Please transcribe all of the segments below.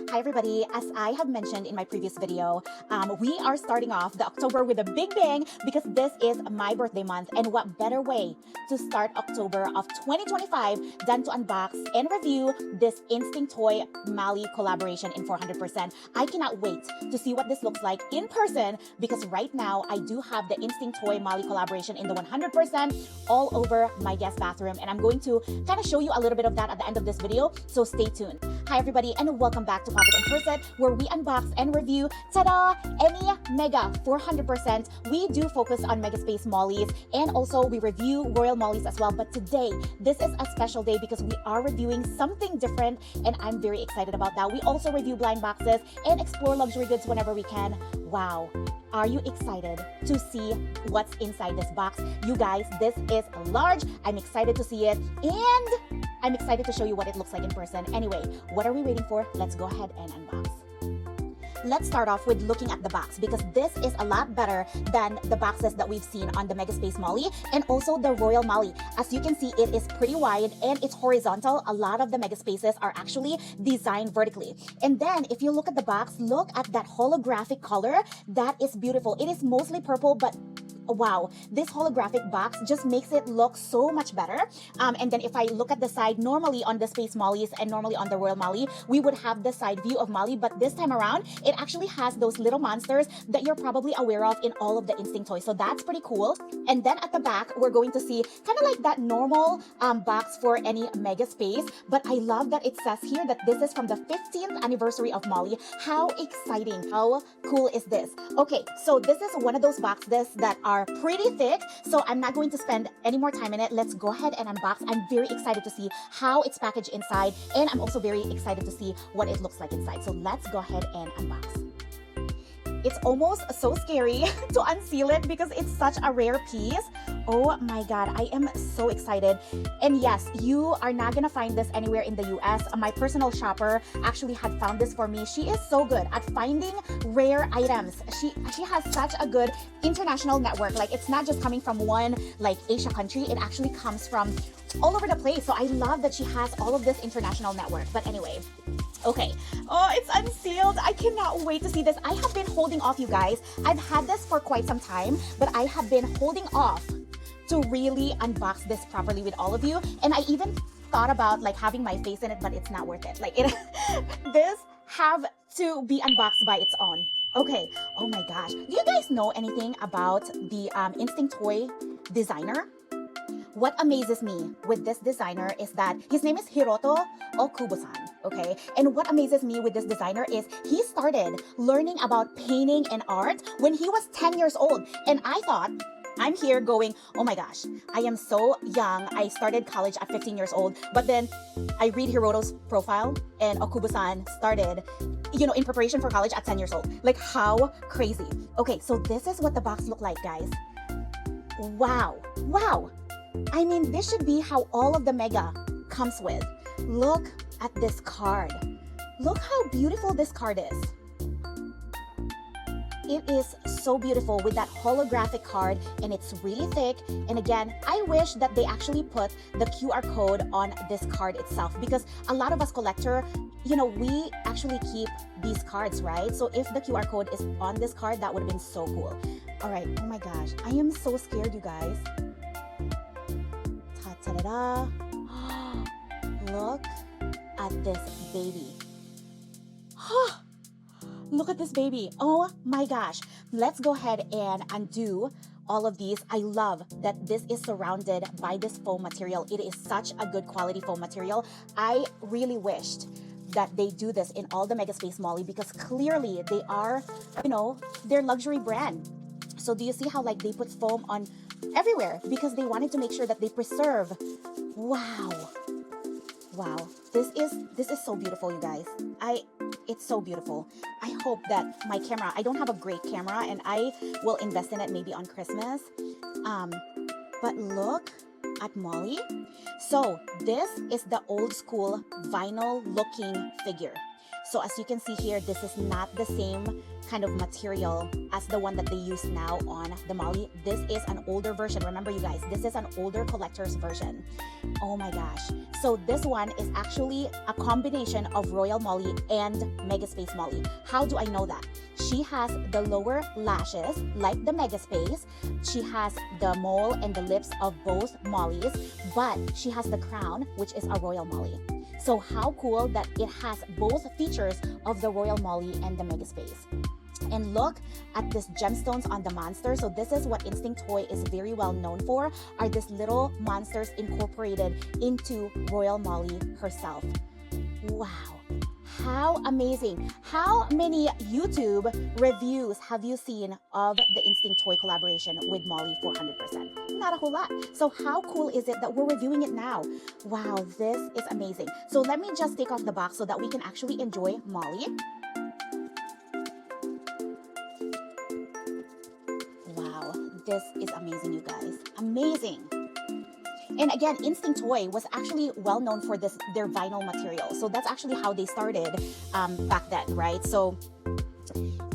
Hi everybody, as I have mentioned in my previous video, we are starting off the October with a big bang because this is my birthday month, and what better way to start October of 2025 than to unbox and review this Instinctoy Molly collaboration in 400%. I cannot wait to see what this looks like in person because right now I do have the Instinctoy Molly collaboration in the 100% all over my guest bathroom, and I'm going to kind of show you a little bit of that at the end of this video, so stay tuned. Hi everybody, and welcome back to Pop It in Person, where we unbox and review, ta-da, any Mega 400%. We do focus on Mega Space Mollies, and also we review Royal Mollies as well. But today, this is a special day because we are reviewing something different, and I'm very excited about that. We also review blind boxes and explore luxury goods whenever we can. Wow. Are you excited to see what's inside this box? You guys, this is large. I'm excited to see it, and I'm excited to show you what it looks like in person. Anyway, what are we waiting for? Let's go ahead and unbox. Let's start off with looking at the box because this is a lot better than the boxes that we've seen on the Mega Space Molly and also the Royal Molly. As you can see, it is pretty wide and it's horizontal. A lot of the Mega Spaces are actually designed vertically. And then if you look at the box, look at that holographic color. That is beautiful. It is mostly purple, but wow, this holographic box just makes it look so much better. And then if I look at the side, normally on the Space Mollies and normally on the Royal Molly, we would have the side view of Molly, but this time around, it actually has those little monsters that you're probably aware of in all of the Instinctoy. So that's pretty cool. And then at the back, we're going to see kind of like that normal box for any Mega Space. But I love that it says here that this is from the 15th anniversary of Molly. How exciting. How cool is this? Okay, so this is one of those boxes that are pretty thick, so I'm not going to spend any more time in it. Let's go ahead and unbox. I'm very excited to see how it's packaged inside, and I'm also very excited to see what it looks like inside. So let's go ahead and unbox. It's almost so scary to unseal it because it's such a rare piece. Oh my god, I am so excited. And yes, you are not gonna find this anywhere in the US. My personal shopper actually had found this for me. She is so good at finding rare items. She has such a good international network. Like, it's not just coming from one like Asia country, it actually comes from all over the place. So I love that she has all of this international network. But anyway, okay, oh, it's unsealed. I cannot wait to see this. I have been holding off, you guys. I've had this for quite some time, but I have been holding off to really unbox this properly with all of you. And I even thought about like having my face in it, but it's not worth it. Like, this have to be unboxed by its own. Okay, oh my gosh. Do you guys know anything about the Instinctoy designer? What amazes me with this designer is that his name is Hiroto Okubo-san, okay? And what amazes me with this designer is he started learning about painting and art when he was 10 years old. And I thought, I'm here going, oh my gosh, I am so young. I started college at 15 years old, but then I read Hiroto's profile and Okubo-san started, you know, in preparation for college at 10 years old. Like, how crazy. Okay, so this is what the box looked like, guys. Wow, wow. I mean, this should be how all of the Mega comes with. Look at this card. Look how beautiful this card is. It is so beautiful with that holographic card, and it's really thick. And again, I wish that they actually put the QR code on this card itself, because a lot of us collector, you know, we actually keep these cards, right? So if the QR code is on this card, that would have been so cool. All right, oh my gosh, I am so scared, you guys. Ta-da-da. Look at this baby. Look at this baby. Oh my gosh. Let's go ahead and undo all of these. I love that this is surrounded by this foam material. It is such a good quality foam material. I really wished that they do this in all the Mega Space Molly because clearly they are, you know, their luxury brand. So do you see how like they put foam on everywhere because they wanted to make sure that they preserve. Wow. Wow. This is so beautiful, you guys. It's so beautiful. I hope that my camera, I don't have a great camera and I will invest in it maybe on Christmas. But look at Molly. So this is the old school vinyl looking figure. So as you can see here, this is not the same kind of material as the one that they use now on the Molly. This is an older version. Remember, you guys, this is an older collector's version. Oh my gosh. So this one is actually a combination of Royal Molly and Mega Space Molly. How do I know that? She has the lower lashes like the Mega Space. She has the mole and the lips of both Mollys, but she has the crown, which is a Royal Molly. So how cool that it has both features of the Royal Molly and the Mega Space. And look at these gemstones on the monster. So this is what Instinctoy is very well known for, are these little monsters incorporated into Royal Molly herself. Wow. How amazing. How many YouTube reviews have you seen of the Instinctoy collaboration with Molly 400%? Not a whole lot. So how cool is it that we're reviewing it now? Wow, this is amazing. So let me just take off the box so that we can actually enjoy Molly. Wow, this is amazing, you guys. Amazing. And again, Instinctoy was actually well known for their vinyl material. So that's actually how they started back then, right? So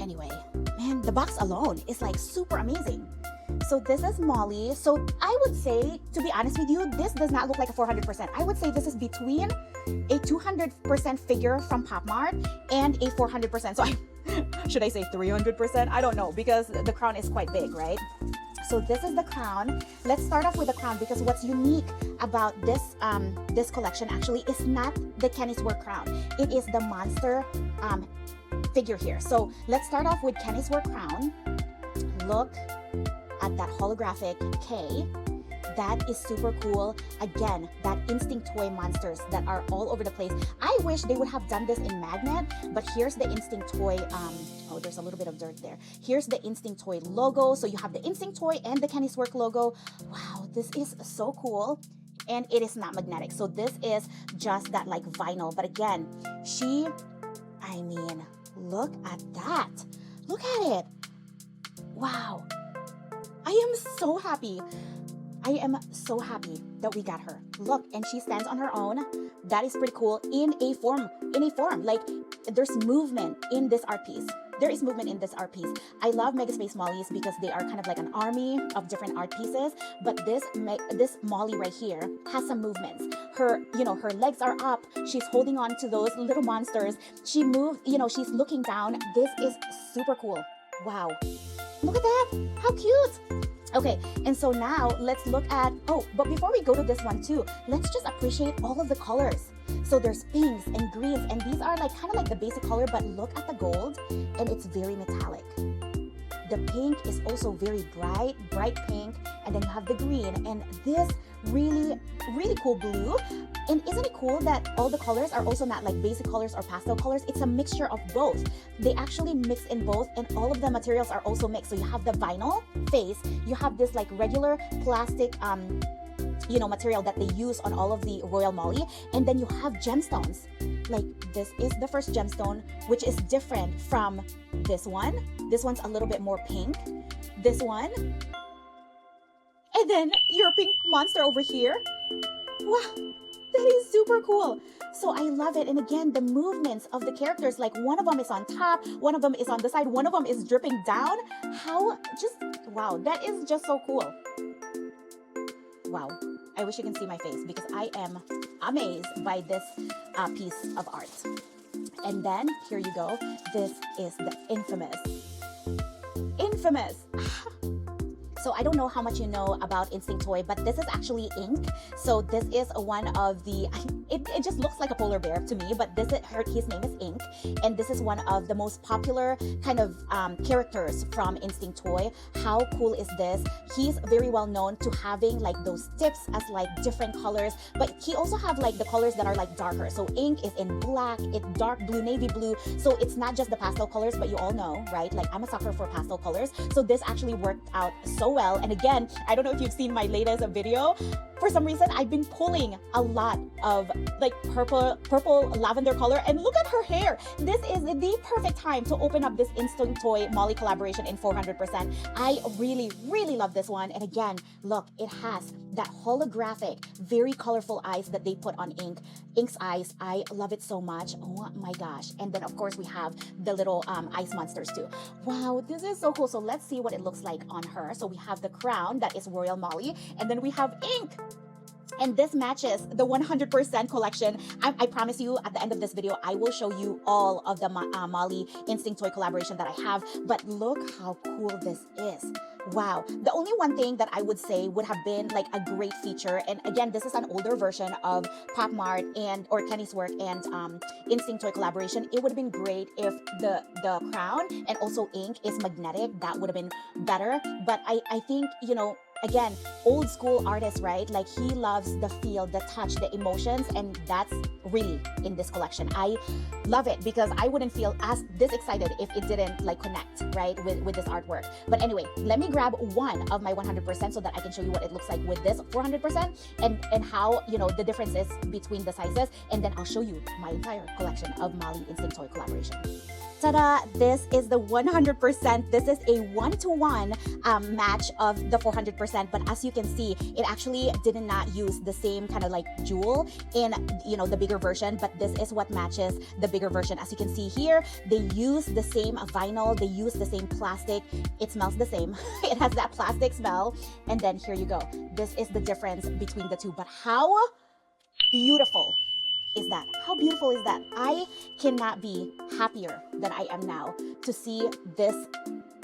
anyway, man, the box alone is like super amazing. So this is Molly. So I would say, to be honest with you, this does not look like a 400%. I would say this is between a 200% figure from POPMART and a 400%. So should I say 300%? I don't know, because the crown is quite big, right? So this is the crown. Let's start off with the crown, because what's unique about this collection actually is not the Kenny's Work crown. It is the monster figure here. So let's start off with Kenny's Work crown. Look at that holographic K. That is super cool. Again, that Instinctoy monsters that are all over the place. I wish they would have done this in magnet, but here's the Instinctoy, oh, there's a little bit of dirt there. Here's the Instinctoy logo. So you have the Instinctoy and the Kenny's Work logo. Wow, this is so cool. And it is not magnetic. So this is just that like vinyl. But again, I mean, look at that. Look at it. Wow. I am so happy. I am so happy that we got her. Look, and she stands on her own. That is pretty cool in a form. Like there's movement in this art piece. There is movement in this art piece. I love Mega Space Mollys because they are kind of like an army of different art pieces. But this Molly right here has some movements. Her legs are up. She's holding on to those little monsters. She moved, she's looking down. This is super cool. Wow. Look at that. How cute. Okay, and so now let's look at, but before we go to this one too, let's just appreciate all of the colors. So there's pinks and greens, and these are like kind of like the basic color, but look at the gold, and it's very metallic. The pink is also very bright pink, and then you have the green, and this really, really cool blue. And isn't it cool that all the colors are also not like basic colors or pastel colors? It's a mixture of both. They actually mix in both, and all of the materials are also mixed. So you have the vinyl face, you have this like regular plastic material that they use on all of the Royal Molly, and then you have gemstones. Like this is the first gemstone, which is different from this one. This one's a little bit more pink. This one, and then your pink monster over here. Wow, that is super cool. So I love it. And again, the movements of the characters, like one of them is on top, one of them is on the side, one of them is dripping down. Wow, that is just so cool. Wow, I wish you can see my face because I am amazed by this piece of art. And then here you go. This is the infamous. So I don't know how much you know about Instinctoy, but this is actually ink. So this is one of the, it just looks like a polar bear to me, but his name is Ink. And this is one of the most popular kind of characters from Instinctoy. How cool is this? He's very well known to having like those tips as like different colors, but he also have like the colors that are like darker. So Ink is in black, it's dark blue, navy blue. So it's not just the pastel colors, but you all know, right? Like I'm a sucker for pastel colors. So this actually worked out so well. And again, I don't know if you've seen my latest video. for some reason, I've been pulling a lot of like purple lavender color, and look at her hair. This is the perfect time to open up this Instinctoy Molly collaboration in 400%. I really, really love this one. And again, look, it has that holographic, very colorful eyes that they put on Ink's eyes. I love it so much. Oh my gosh. And then of course we have the little ice monsters too. Wow, this is so cool. So let's see what it looks like on her. So we have the crown that is Royal Molly, and then we have Ink. And this matches the 100% collection. I promise you at the end of this video, I will show you all of the Molly Instinctoy collaboration that I have. But look how cool this is. Wow. The only one thing that I would say would have been like a great feature, and again, this is an older version of POPMART or Kenny's work and Instinctoy collaboration. It would have been great if the crown and also Ink is magnetic. That would have been better. But I think, you know, again, old school artist, right? Like he loves the feel, the touch, the emotions, and that's really in this collection. I love it because I wouldn't feel as this excited if it didn't like connect, right, with this artwork. But anyway, let me grab one of my 100% so that I can show you what it looks like with this 400% and how, you know, the differences between the sizes, and then I'll show you my entire collection of Molly Instinctoy collaboration. Ta-da! This is the 100%. This is a one-to-one match of the 400%. But as you can see, it actually did not use the same kind of like jewel in, you know, the bigger version. But this is what matches the bigger version. As you can see here, they use the same vinyl. They use the same plastic. It smells the same. It has that plastic smell. And then here you go. This is the difference between the two. But how beautiful is that? How beautiful is that? I cannot be happier than I am now to see this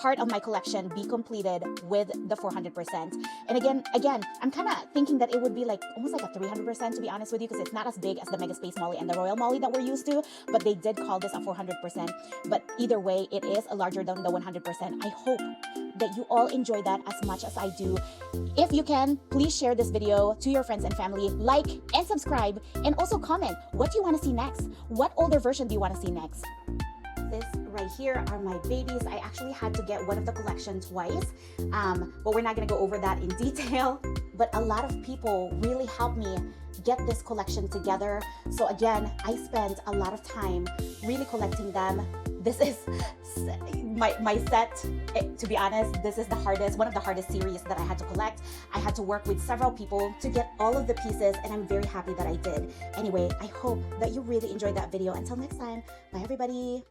part of my collection be completed with the 400%. And again, I'm kind of thinking that it would be like almost like a 300%, to be honest with you, because it's not as big as the Mega Space Molly and the Royal Molly that we're used to, but they did call this a 400%. But either way, it is larger than the 100%. I hope that you all enjoy that as much as I do. If you can, please share this video to your friends and family, like and subscribe, and also comment what you want to see next. What older version do you want to see next? This right here are my babies. I actually had to get one of the collection twice, but we're not going to go over that in detail. But a lot of people really helped me get this collection together. So again, I spent a lot of time really collecting them. This is my set. To be honest, this is one of the hardest series that I had to collect. I had to work with several people to get all of the pieces, and I'm very happy that I did. Anyway, I hope that you really enjoyed that video. Until next time, bye everybody.